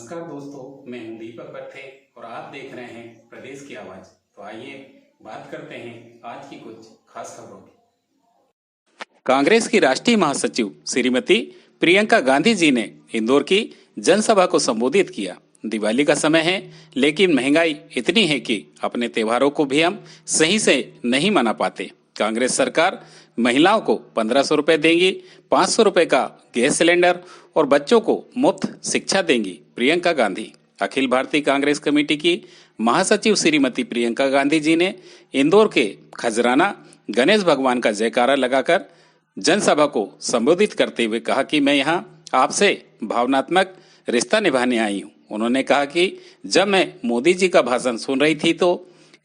नमस्कार दोस्तों, मैं हूं दीपक पत्थे और आप देख रहे हैं प्रदेश की आवाज। तो आइए बात करते हैं आज की कुछ खास खबरों की। कांग्रेस की राष्ट्रीय महासचिव श्रीमती प्रियंका गांधी जी ने इंदौर की जनसभा को संबोधित किया। दिवाली का समय है, लेकिन महंगाई इतनी है कि अपने त्योहारों को भी हम सही से नहीं मना पाते। कांग्रेस सरकार महिलाओं को 1500 रुपए देंगी, 500 रुपए का गैस सिलेंडर और बच्चों को मुफ्त शिक्षा देंगी। प्रियंका गांधी। अखिल भारतीय कांग्रेस कमेटी की महासचिव श्रीमती प्रियंका गांधी जी ने इंदौर के खजराना गणेश भगवान का जयकारा लगाकर जनसभा को संबोधित करते हुए कहा कि मैं यहाँ आपसे भावनात्मक रिश्ता निभाने आई हूँ। उन्होंने कहा कि जब मैं मोदी जी का भाषण सुन रही थी तो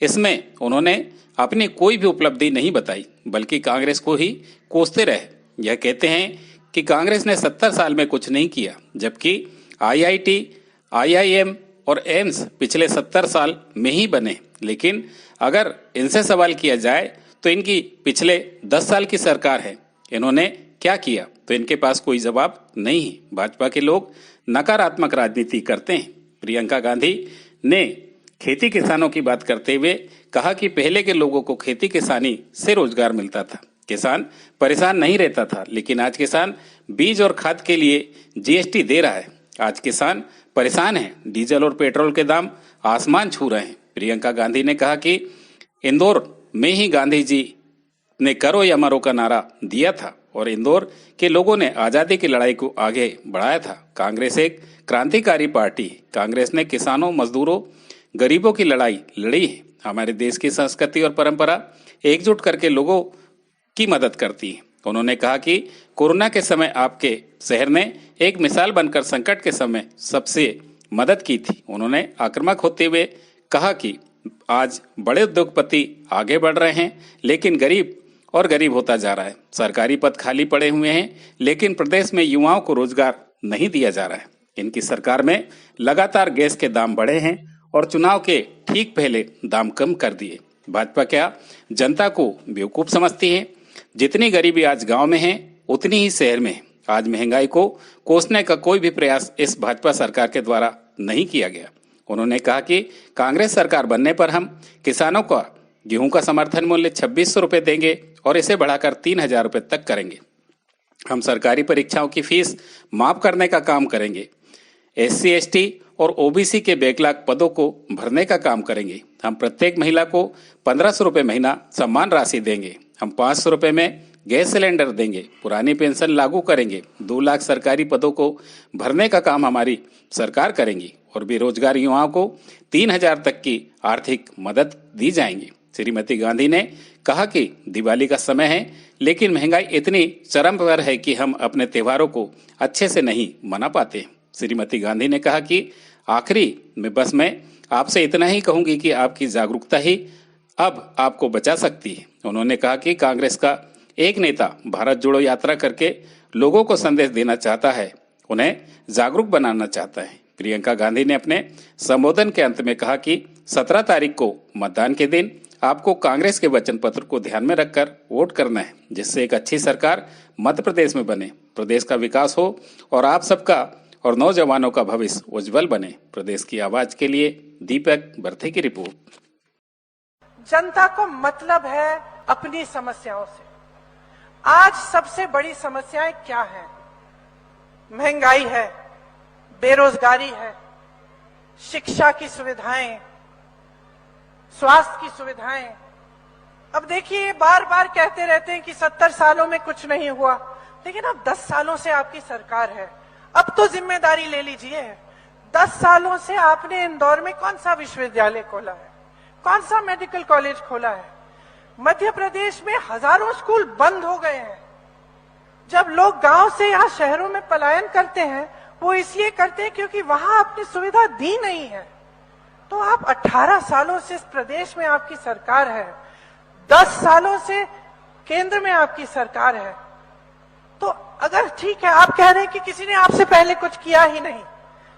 इसमें उन्होंने अपनी कोई भी उपलब्धि नहीं बताई, बल्कि कांग्रेस को ही कोसते रहे। यह कहते हैं कि कांग्रेस ने 70 साल में कुछ नहीं किया, जबकि आईआईटी, आईआईएम और एम्स पिछले 70 साल में ही बने। लेकिन अगर इनसे सवाल किया जाए तो इनकी पिछले 10 साल की सरकार है, इन्होंने क्या किया, तो इनके पास कोई जवाब नहीं है। भाजपा के लोग नकारात्मक राजनीति करते हैं। प्रियंका गांधी ने खेती किसानों की बात करते हुए कहा कि पहले के लोगों को खेती किसानी से रोजगार मिलता था, किसान परेशान नहीं रहता था, लेकिन आज किसान बीज और खाद के लिए जीएसटी दे रहा है। आज किसान परेशान है, डीजल और पेट्रोल के दाम आसमान छू रहे हैं। प्रियंका गांधी ने कहा कि इंदौर में ही गांधी जी ने करो या मरो का नारा दिया था और इंदौर के लोगों ने आजादी की लड़ाई को आगे बढ़ाया था। कांग्रेस एक क्रांतिकारी पार्टी है। कांग्रेस ने किसानों, मजदूरों, गरीबों की लड़ाई लड़ी है। हमारे देश की संस्कृति और परंपरा एकजुट करके लोगों की मदद करती है। उन्होंने कहा कि कोरोना के समय आपके शहर ने एक मिसाल बनकर संकट के समय सबसे मदद की थी। उन्होंने आक्रामक होते हुए कहा कि आज बड़े उद्योगपति आगे बढ़ रहे हैं, लेकिन गरीब और गरीब होता जा रहा है। सरकारी पद खाली पड़े हुए हैं, लेकिन प्रदेश में युवाओं को रोजगार नहीं दिया जा रहा है। इनकी सरकार में लगातार गैस के दाम बढ़े हैं और चुनाव के ठीक पहले दाम कम कर दिए। भाजपा क्या जनता को बेवकूफ समझती है? जितनी गरीबी आज गांव में है, उतनी ही शहर में है। आज महंगाई को कोसने का कोई भी प्रयास इस भाजपा सरकार के द्वारा नहीं किया गया। उन्होंने कहा कि कांग्रेस सरकार बनने पर हम किसानों का गेहूं का समर्थन मूल्य 2600 रुपए देंगे और इसे बढ़ाकर 3000 रुपए तक करेंगे। हम सरकारी परीक्षाओं की फीस माफ करने का काम करेंगे। SC, ST और ओबीसी के बैकलॉग पदों को भरने का काम करेंगे। हम प्रत्येक महिला को 1500 रुपए महीना सम्मान राशि देंगे। हम 500 रुपए में गैस सिलेंडर देंगे। पुरानी पेंशन लागू करेंगे। 2 लाख सरकारी पदों को भरने का काम हमारी सरकार करेंगी और बेरोजगार युवाओं को 3000 तक की आर्थिक मदद दी जाएंगी। श्रीमती गांधी ने कहा कि दिवाली का समय है, लेकिन महंगाई इतनी चरम पर है कि हम अपने त्योहारों को अच्छे से नहीं मना पाते। श्रीमती गांधी ने कहा कि आखिरी में बस मैं आपसे इतना ही कहूंगी कि आपकी जागरूकता ही अब आपको बचा सकती है। उन्होंने कहा कि कांग्रेस का एक नेता भारत जोड़ो यात्रा करके लोगों को संदेश देना चाहता है, उन्हें जागरूक बनाना चाहता है। प्रियंका गांधी ने अपने संबोधन के अंत में कहा कि 17 तारीख को मतदान के दिन आपको कांग्रेस के वचन पत्र को ध्यान में रखकर वोट करना है, जिससे एक अच्छी सरकार मध्य प्रदेश में बने, प्रदेश का विकास हो और आप सबका और नौजवानों का भविष्य उज्जवल बने। प्रदेश की आवाज के लिए दीपक बर्थे की रिपोर्ट। जनता को मतलब है अपनी समस्याओं से। आज सबसे बड़ी समस्याएं क्या हैं? महंगाई है, बेरोजगारी है, शिक्षा की सुविधाएं, स्वास्थ्य की सुविधाएं। अब देखिए, बार बार कहते रहते हैं कि 70 सालों में कुछ नहीं हुआ, लेकिन अब 10 सालों से आपकी सरकार है। अब तो जिम्मेदारी ले लीजिए। 10 सालों से आपने इंदौर में कौन सा विश्वविद्यालय खोला है? कौन सा मेडिकल कॉलेज खोला है? मध्य प्रदेश में हजारों स्कूल बंद हो गए हैं। जब लोग गांव से यहाँ शहरों में पलायन करते हैं, वो इसलिए करते हैं क्योंकि वहां आपने सुविधा दी नहीं है। तो आप 18 सालों से इस प्रदेश में आपकी सरकार है, 10 सालों से केंद्र में आपकी सरकार है। तो अगर ठीक है, आप कह रहे हैं कि किसी ने आपसे पहले कुछ किया ही नहीं,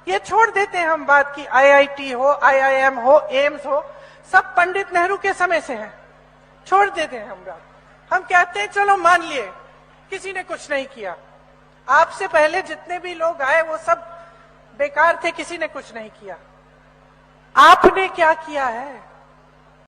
ये छोड़ देते हैं हम बात की आईआईटी हो, आईआईएम हो, एम्स हो, सब पंडित नेहरू के समय से है, छोड़ देते हैं हम बात। हम कहते हैं चलो मान लिए किसी ने कुछ नहीं किया। आपसे पहले जितने भी लोग आए वो सब बेकार थे, किसी ने कुछ नहीं किया। आपने क्या किया है?